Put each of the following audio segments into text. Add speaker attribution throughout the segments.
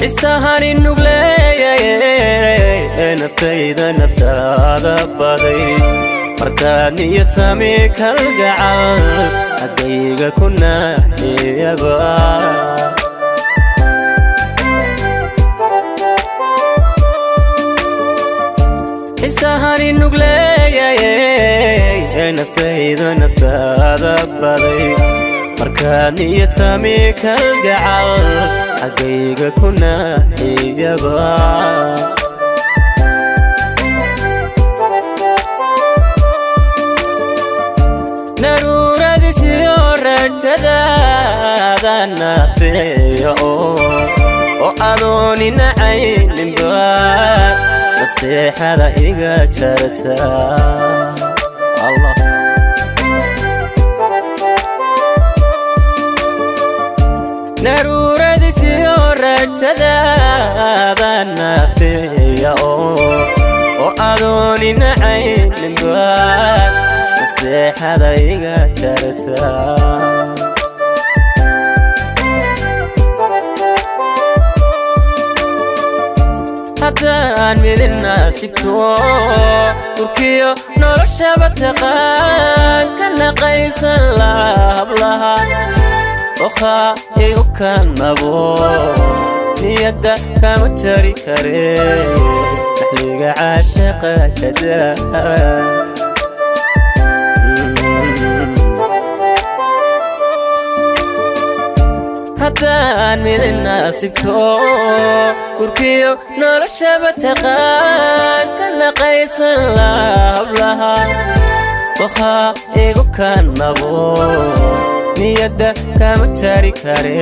Speaker 1: isahani nugley naftayda naftaada baday markaad niyad sami kalgacal haddayga ku naaxiyaba isahani nugley naftayda naftaada baday markaad niyad sami kalgacal haddayga ku naaxiyaba naruuradiisiyo rajadaada naafiya oo adooni nacayninba nasteexada iga jarta naruuradiisiyo rajadaada naafiya oo adooni nacayninba nasteexada iga jarta haddaan midin naasibto turkiyo noloshaba taqaan ka naqaysan lahablaha okhaa igu kanabo niyadda kama jari kare naxliga caashaqa kadaa haddaan midin naasibto turkiyo noloshaba taqaan ka naqaysan lahablaha okhaa igu kanabo niyadda kama jari kare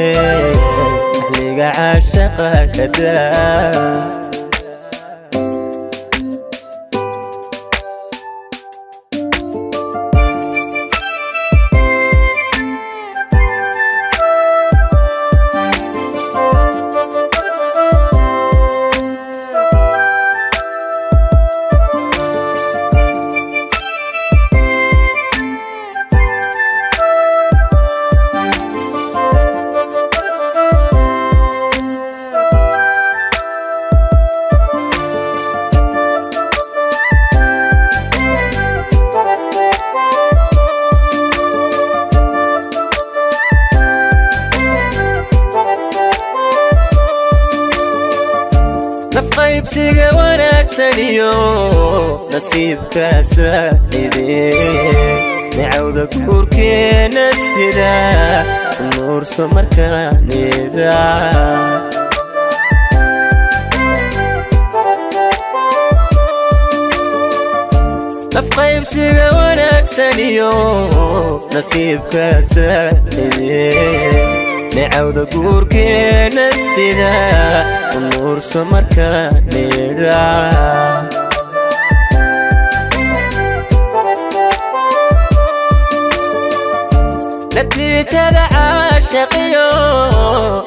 Speaker 1: naxliga caashaqa kadaa nafqaybsiga wanaagsaniyo nasiibka saacidee nicawda guurkeena sida nuurso markaanida nafqaybsiga wanaagsaniyo nasiibka saacidee nicawda guurkeena sida nuurso markaanida natiijada caashaqiyo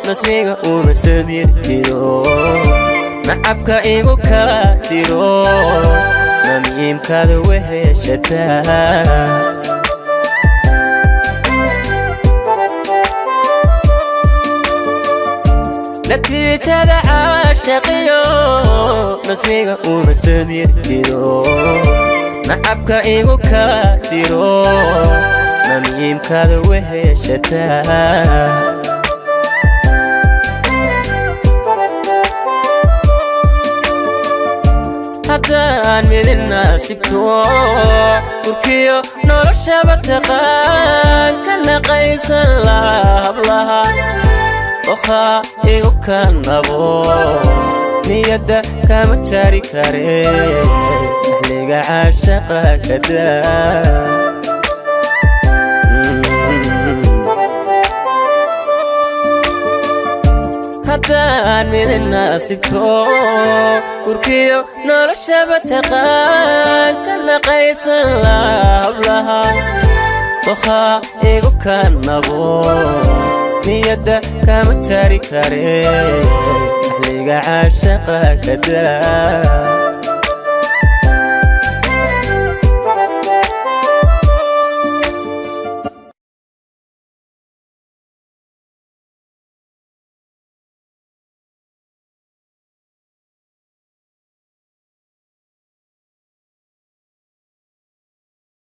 Speaker 1: nasmiga uma samir jiro nacabka igu kala diro namiimkaada weheshataa natiijada caashaqiyo nasmiga uma samir jiro nacabka igu kala diro namiimkaada weheshataa haddaan midin naasibto turkiyo noloshaba taqaan ka naqaysan lahablaha okhaa igu kanabo niyadda kama jari kare naxliga caashaqa kadaa haddaan midin naasibto turkiyo noloshaba taqaan ka naqaysan lahablaha okhaa igu kanabo niyadda kama jari kare naxliga caashaqa kadaa